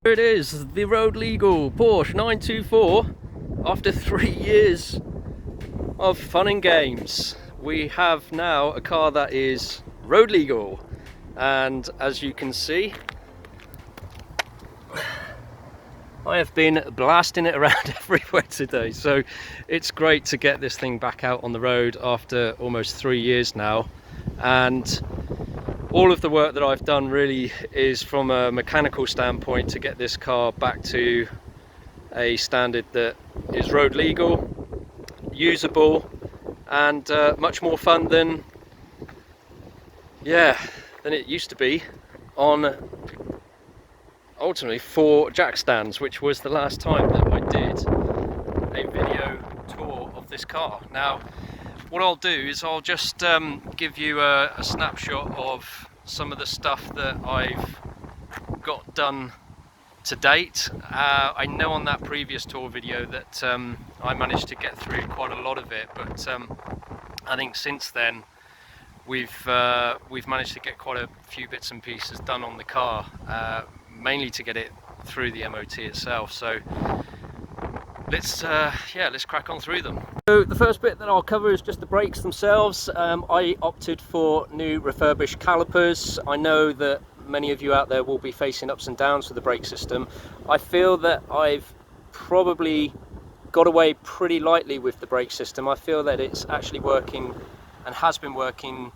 Here it is, the road legal Porsche 924. After 3 years of fun and games, we have now a car that is road legal, and as you can see, I have been blasting it around everywhere today, so it's great to get this thing back out on the road after almost 3 years now. And all of the work that I've done really is from a mechanical standpoint to get this car back to a standard that is road legal, usable, and much more fun than it used to be on ultimately 4 jack stands, which was the last time that I did a video tour of this car. Now what I'll do is I'll just give you a snapshot of some of the stuff that I've got done to date. I know on that previous tour video that I managed to get through quite a lot of it, but I think since then we've managed to get quite a few bits and pieces done on the car, mainly to get it through the MOT itself. So let's crack on through them. So the first bit that I'll cover is just the brakes themselves. I opted for new refurbished calipers. I know that many of you out there will be facing ups and downs with the brake system. I feel that I've probably got away pretty lightly with the brake system. I feel that it's actually working and has been working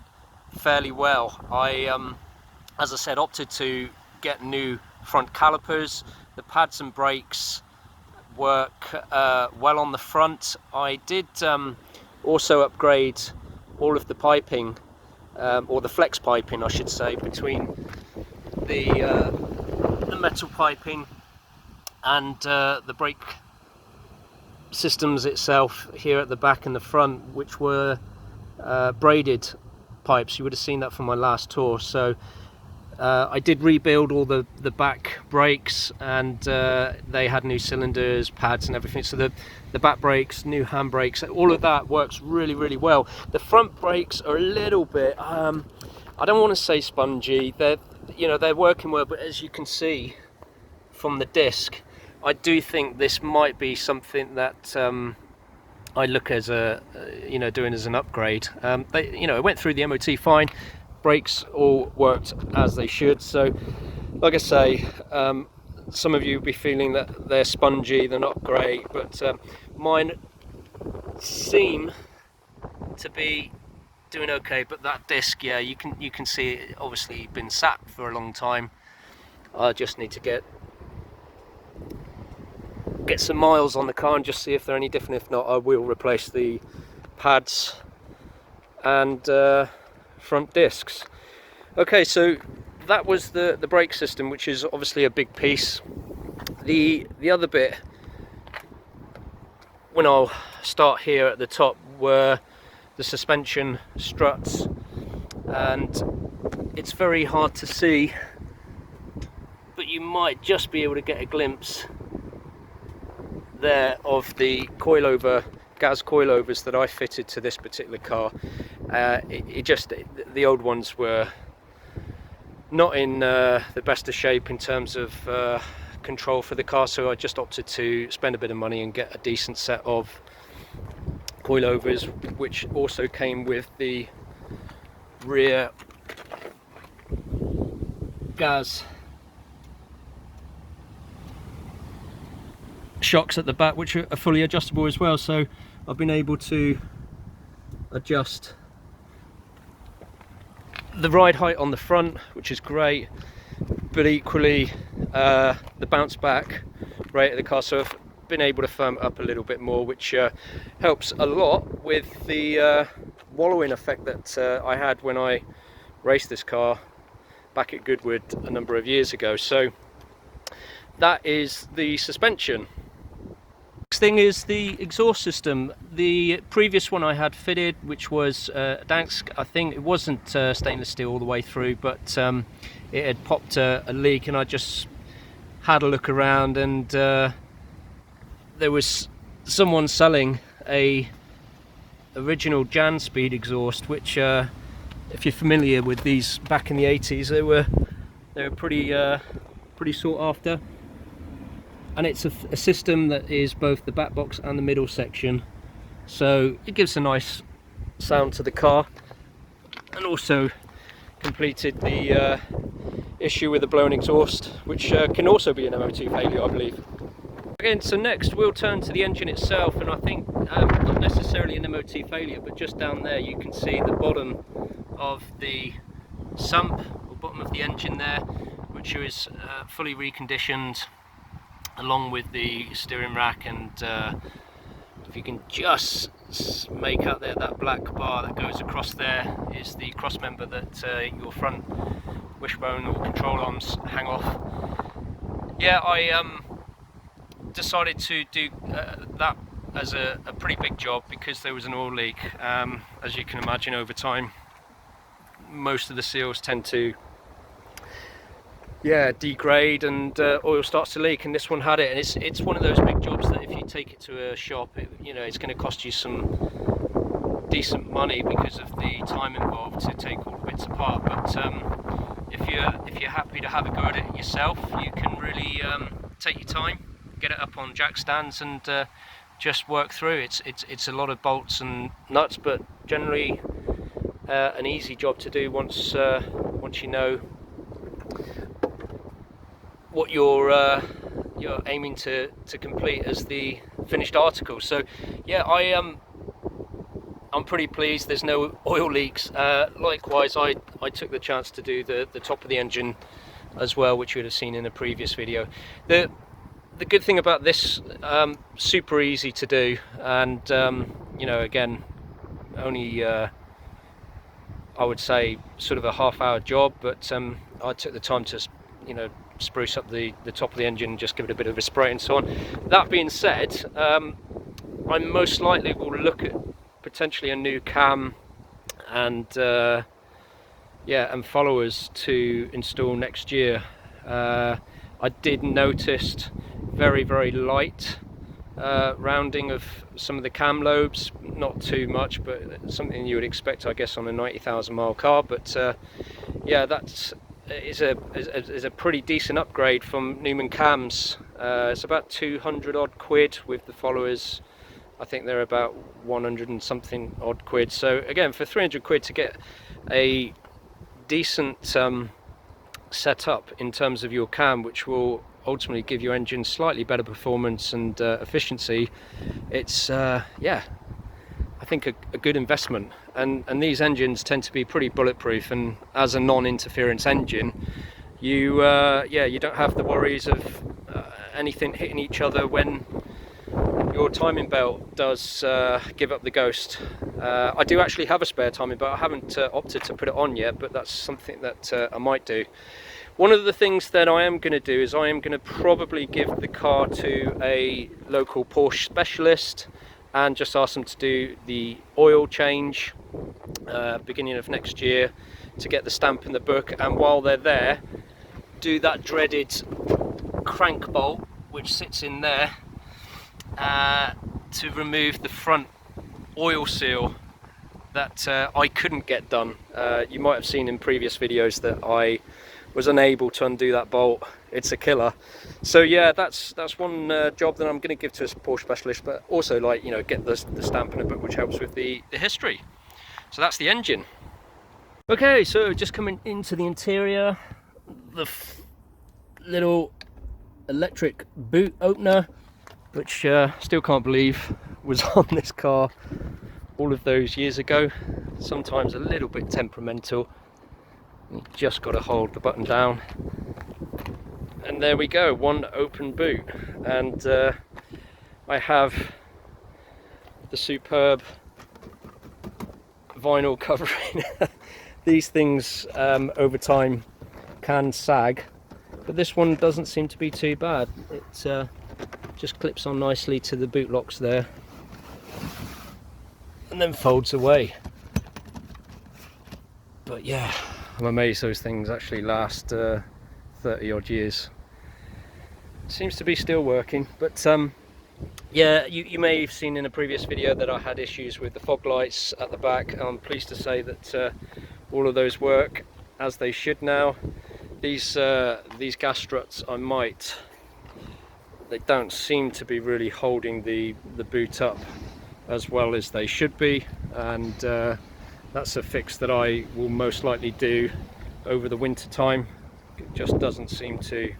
fairly well. I, as I said, opted to get new front calipers. The pads and brakes work well on the front. I did also upgrade all of the piping, or the flex piping I should say, between the metal piping and the brake systems itself here at the back and the front, which were braided pipes. You would have seen that from my last tour. So I did rebuild all the back brakes, and they had new cylinders, pads and everything. So the back brakes, new handbrakes, all of that works really well. The front brakes are a little bit, I don't want to say spongy. They're working well, but as you can see from the disc, I do think this might be something that I look as doing as an upgrade. It went through the MOT fine. Brakes all worked as they should. So like I say, some of you will be feeling that they're spongy, they're not great, but mine seem to be doing okay. But that disc, yeah, you can see it obviously been sat for a long time. I just need to get some miles on the car and just see if they're any different. If not, I will replace the pads and front discs. Okay, so that was the brake system, which is obviously a big piece. The other bit, when I'll start here at the top, were the suspension struts, and it's very hard to see, but you might just be able to get a glimpse there of the coilover, gas coilovers that I fitted to this particular car. The old ones were not in the best of shape in terms of control for the car, so I just opted to spend a bit of money and get a decent set of coilovers, which also came with the rear gas shocks at the back, which are fully adjustable as well. So I've been able to adjust the ride height on the front, which is great, but equally the bounce back rate of the car. So I've been able to firm it up a little bit more, which helps a lot with the wallowing effect that I had when I raced this car back at Goodwood a number of years ago. So that is the suspension. Next thing is the exhaust system. The previous one I had fitted, which was Dansk, I think it wasn't stainless steel all the way through, but it had popped a leak, and I just had a look around, and there was someone selling a original Jan speed exhaust, which if you're familiar with these back in the 80s, they were pretty sought after. And it's a system that is both the back box and the middle section, so it gives a nice sound to the car, and also completed the issue with the blown exhaust, which can also be an MOT failure, I believe. Again, so next we'll turn to the engine itself, and I think not necessarily an MOT failure, but just down there you can see the bottom of the sump, or bottom of the engine there, which is fully reconditioned, along with the steering rack. And if you can just make out there, that black bar that goes across there is the cross member that your front wishbone or control arms hang off. Yeah, I decided to do that as a pretty big job because there was an oil leak. As you can imagine, over time most of the seals tend to degrade, and oil starts to leak, and this one had it. And it's one of those big jobs that if you take it to a shop, it's going to cost you some decent money because of the time involved to take all the bits apart. But if you're happy to have a go at it yourself, you can really take your time, get it up on jack stands, and just work through. It's a lot of bolts and nuts, but generally an easy job to do once you know what you're aiming to complete as the finished article. So yeah, I'm pretty pleased there's no oil leaks. Likewise, I took the chance to do the top of the engine as well, which you would have seen in a previous video. The good thing about this, super easy to do, and again, only I would say sort of a half-hour job, but I took the time to spruce up the top of the engine and just give it a bit of a spray and so on. That being said, I most likely will look at potentially a new cam and and followers to install next year. I did notice very, very light rounding of some of the cam lobes, not too much, but something you would expect, I guess, on a 90,000 mile car. But yeah, that is a pretty decent upgrade from Newman cams. It's about 200 odd quid with the followers. I think they're about 100 and something odd quid. So again, for 300 quid to get a decent setup in terms of your cam, which will ultimately give your engine slightly better performance and efficiency, it's I think a good investment. And these engines tend to be pretty bulletproof, and as a non-interference engine, you don't have the worries of anything hitting each other when your timing belt does give up the ghost. I do actually have a spare timing belt. I haven't opted to put it on yet, but that's something that I might do. One of the things that I am going to do is I am going to probably give the car to a local Porsche specialist and just ask them to do the oil change beginning of next year to get the stamp in the book, and while they're there, do that dreaded crank bolt which sits in there to remove the front oil seal that I couldn't get done. You might have seen in previous videos that I was unable to undo that bolt. It's a killer. So yeah, that's one job that I'm going to give to a Porsche specialist, but also get the stamp in the book, which helps with the history. So that's the engine. Okay, so just coming into the interior, the little electric boot opener, which still can't believe was on this car all of those years ago. Sometimes a little bit temperamental. You just got to hold the button down, and there we go, one open boot. And I have the superb vinyl covering. These things over time can sag, but this one doesn't seem to be too bad. It just clips on nicely to the boot locks there and then folds away. But yeah, I'm amazed those things actually last 30 odd years. Seems to be still working, but Yeah, you may have seen in a previous video that I had issues with the fog lights at the back. I'm pleased to say that all of those work as they should now. These gas struts, they don't seem to be really holding the boot up as well as they should be, and that's a fix that I will most likely do over the winter time. It just doesn't seem to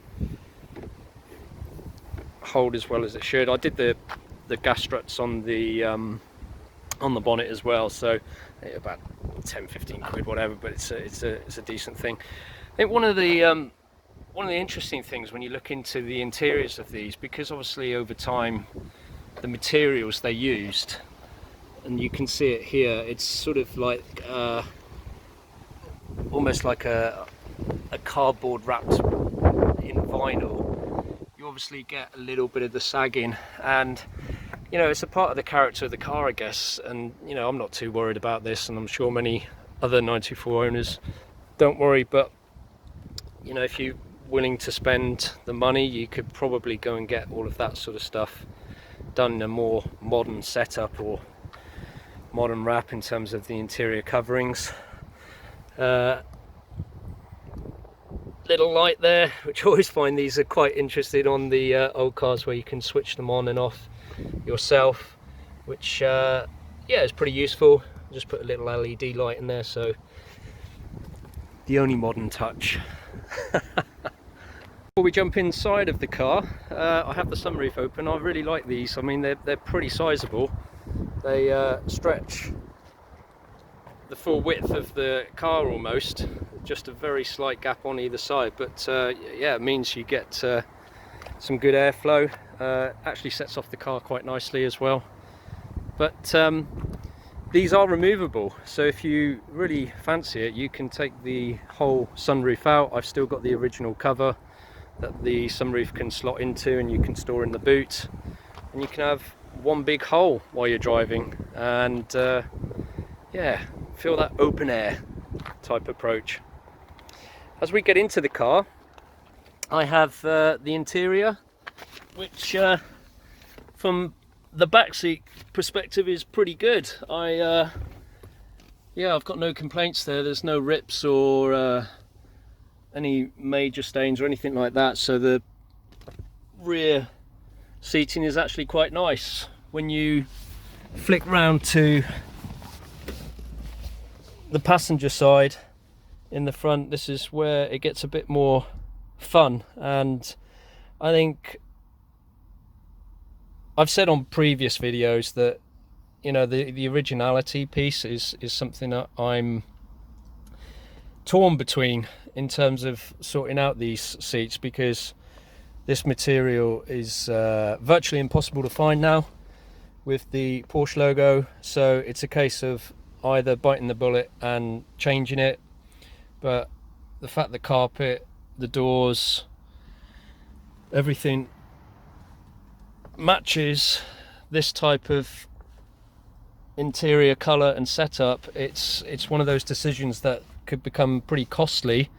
hold as well as it should. I did the gas struts on the bonnet as well, so about 10-15 quid, whatever, but it's a decent thing. I think one of the interesting things when you look into the interiors of these, because obviously over time the materials they used, and you can see it here, it's sort of like almost like a cardboard wrapped in vinyl. You obviously get a little bit of the sagging, and you know, it's a part of the character of the car, I guess. And you know, I'm not too worried about this, and I'm sure many other 924 owners don't worry, but you know, if you're willing to spend the money, you could probably go and get all of that sort of stuff done in a more modern setup or modern wrap in terms of the interior coverings. Little light there, which I always find these are quite interesting on the old cars, where you can switch them on and off yourself, which yeah, is pretty useful. Just put a little LED light in there, so the only modern touch. Before we jump inside of the car, I have the sunroof open. I really like these. I mean, they're pretty sizable. They stretch the full width of the car almost, just a very slight gap on either side, but yeah, it means you get some good airflow. Actually sets off the car quite nicely as well. But these are removable, so if you really fancy it, you can take the whole sunroof out. I've still got the original cover that the sunroof can slot into, and you can store in the boot, and you can have one big hole while you're driving, and yeah, feel that open air type approach. As we get into the car, I have the interior, which from the backseat perspective is pretty good. Yeah, I've got no complaints there. There's no rips or any major stains or anything like that, so the rear seating is actually quite nice. When you flick round to the passenger side in the front, this is where it gets a bit more fun, and I think I've said on previous videos that, you know, the originality piece is something that I'm torn between in terms of sorting out these seats, because this material is virtually impossible to find now with the Porsche logo, so it's a case of either biting the bullet and changing it. But the fact the carpet, the doors, everything matches this type of interior color and setup, it's one of those decisions that could become pretty costly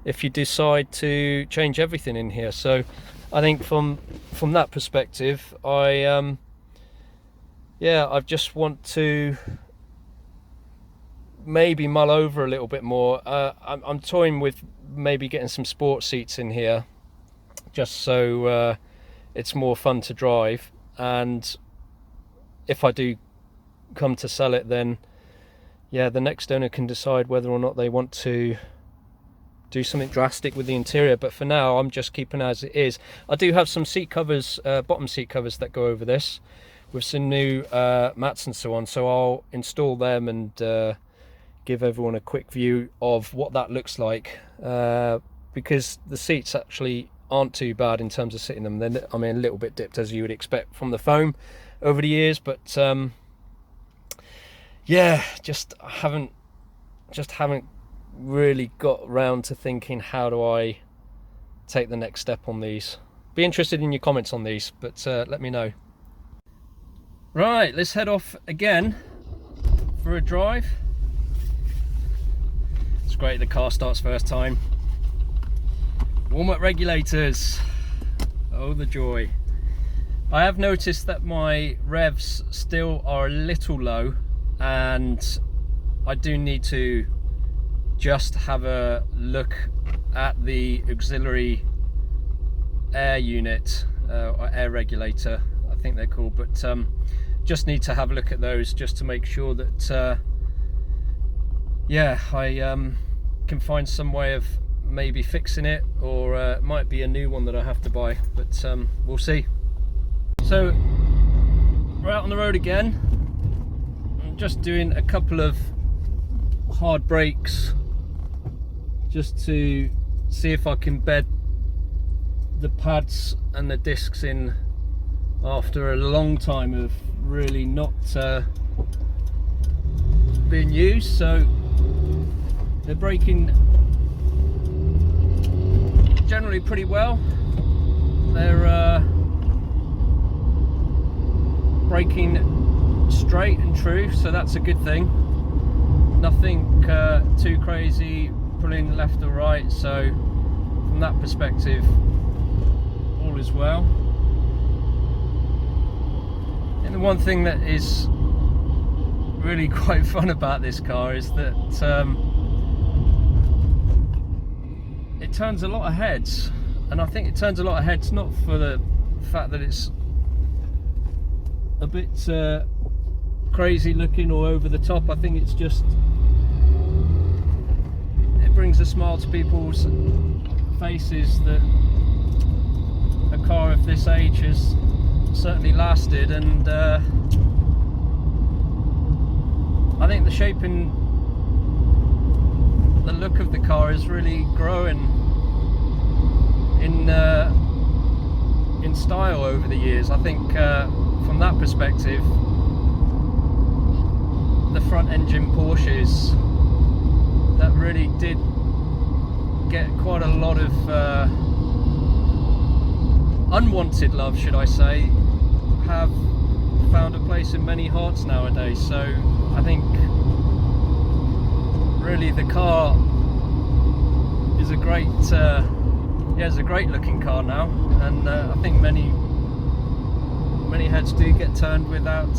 if you decide to change everything in here. So I think from that perspective, I just want to maybe mull over a little bit more. I'm toying with maybe getting some sport seats in here, just so it's more fun to drive, and if I do come to sell it, then yeah, the next owner can decide whether or not they want to do something drastic with the interior. But for now, I'm just keeping it as it is. I do have some seat covers, bottom seat covers that go over this with some new mats and so on, so I'll install them and give everyone a quick view of what that looks like, because the seats actually aren't too bad in terms of sitting them. They're, I mean, a little bit dipped, as you would expect from the foam over the years, but yeah, just haven't really got round to thinking, how do I take the next step on these? Be interested in your comments on these, but let me know. Right, let's head off again for a drive. It's great, the car starts first time. Warm up regulators, oh the joy. I have noticed that my revs still are a little low, and I do need to just have a look at the auxiliary air unit, or air regulator, I think they're called, but just need to have a look at those just to make sure that yeah, I can find some way of maybe fixing it, or it might be a new one that I have to buy, but we'll see. So we're out on the road again. I'm just doing a couple of hard brakes just to see if I can bed the pads and the discs in after a long time of really not being used. So they're braking generally pretty well. They're braking straight and true, so that's a good thing. Nothing too crazy pulling left or right, so from that perspective all is well. And the one thing that is really quite fun about this car is that it turns a lot of heads, and I think it turns a lot of heads not for the fact that it's a bit crazy looking or over the top. I think it's just, it brings a smile to people's faces that a car of this age has certainly lasted, and I think the shaping, the look of the car is really growing in style over the years. I think from that perspective, the front engine Porsches that really did get quite a lot of unwanted love, should I say, have found a place in many hearts nowadays. So I think really the car is a great it's a great looking car now, and I think many heads do get turned without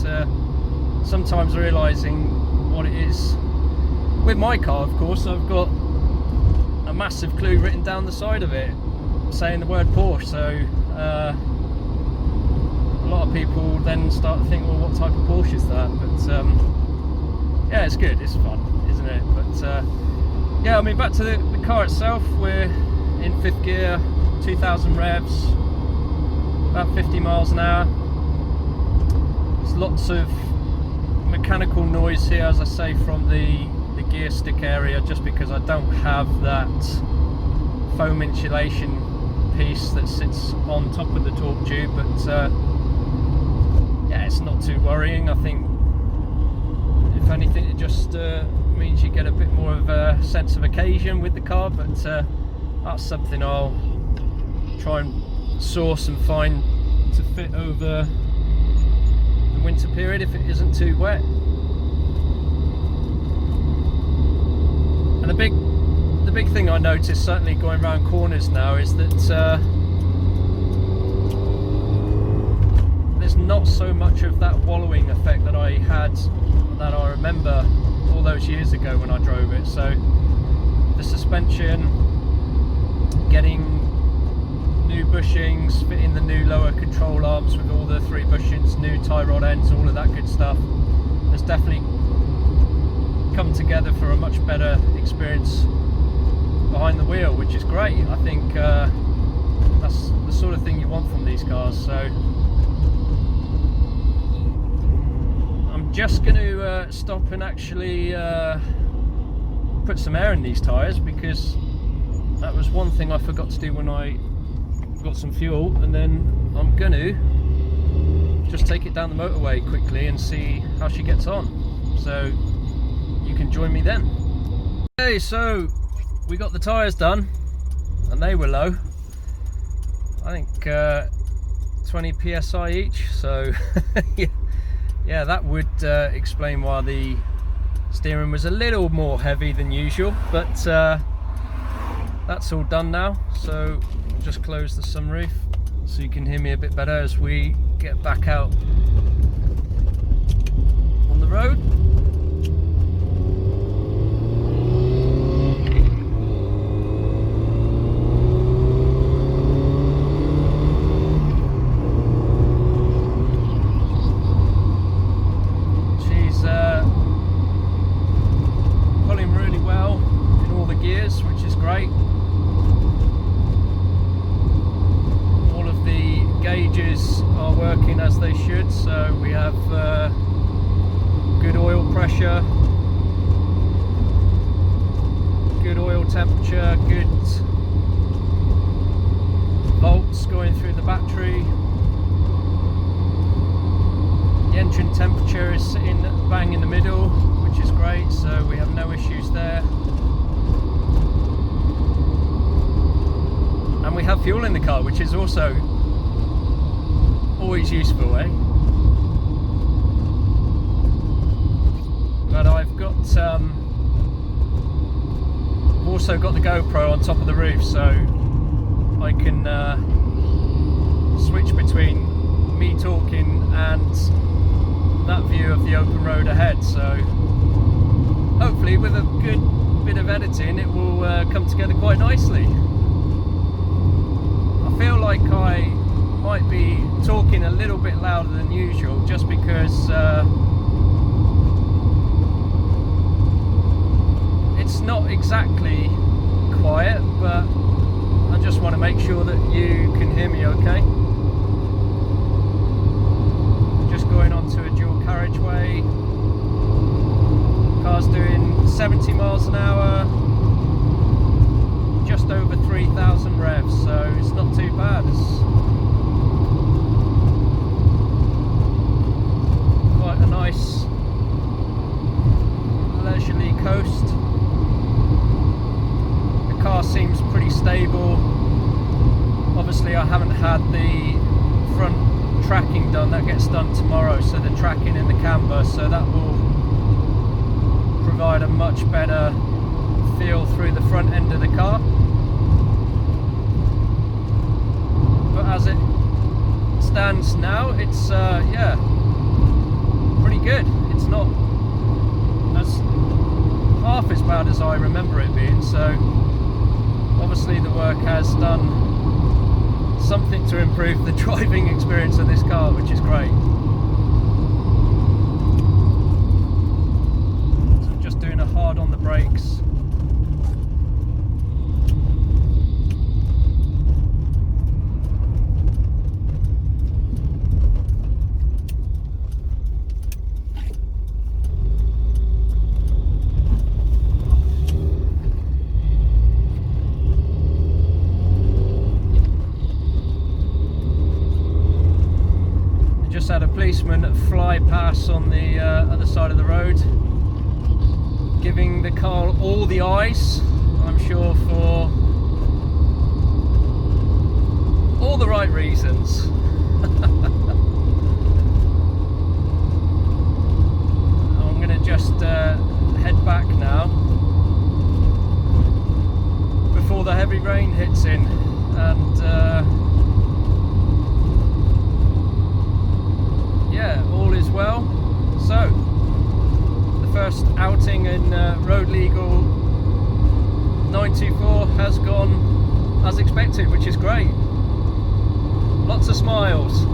sometimes realizing what it is. With my car, of course, I've got a massive clue written down the side of it saying the word Porsche, so a lot of people then start to think, well, what type of Porsche is that? But yeah, it's good, it's fun, isn't it? But yeah, I mean, back to the car itself. We're in 5th gear, 2000 revs, about 50 miles an hour. There's lots of mechanical noise here, as I say, from the gear stick area, just because I don't have that foam insulation piece that sits on top of the torque tube. But yeah, it's not too worrying. I think if anything, it just means you get a bit more of a sense of occasion with the car, but that's something I'll try and source and find to fit over the winter period if it isn't too wet. And the big thing I noticed, certainly going around corners now, is that there's not so much of that wallowing effect that I had, that I remember all those years ago when I drove it. So the suspension, getting new bushings, fitting the new lower control arms with all the 3 bushings, new tie rod ends, all of that good stuff, has definitely come together for a much better experience behind the wheel, which is great. I think that's the sort of thing you want from these cars. So I'm just going to stop and actually put some air in these tyres, because that was one thing I forgot to do when I got some fuel, and then I'm going to just take it down the motorway quickly and see how she gets on. So you can join me then. Okay, so we got the tyres done, and they were low. I think 20 psi each, so yeah, that would explain why the steering was a little more heavy than usual, but that's all done now. So just close the sunroof so you can hear me a bit better as we get back out on the road. She's pulling really well in all the gears, which is great. Gauges are working as they should, so we have good oil pressure, good oil temperature, good volts going through the battery. The engine temperature is sitting bang in the middle, which is great, so we have no issues there. And we have fuel in the car, which is also always useful, eh? But I've also got the GoPro on top of the roof, so I can switch between me talking and that view of the open road ahead. So hopefully with a good bit of editing it will come together quite nicely. I feel like I might be talking a little bit louder than usual, just because it's not exactly quiet, but I just want to make sure that you can hear me okay. Just going onto a dual carriageway. Car's doing 70 miles an hour, just over 3,000 revs, so it's not too bad. It's quite a nice leisurely coast. The car seems pretty stable. Obviously I haven't had the front tracking done, that gets done tomorrow, so the tracking in the camber, so that will provide a much better feel through the front end of the car. But as it stands now, it's yeah, pretty good. It's not half as bad as I remember it being, so obviously the work has done something to improve the driving experience of this car, which is great. So I'm just doing a hard on the brakes. Had a policeman fly past on the other side of the road, giving the car all the eyes, I'm sure for all the right reasons. I'm going to just head back now before the heavy rain hits in, and yeah, all is well. So, the first outing in Road Legal 924 has gone as expected, which is great. Lots of smiles.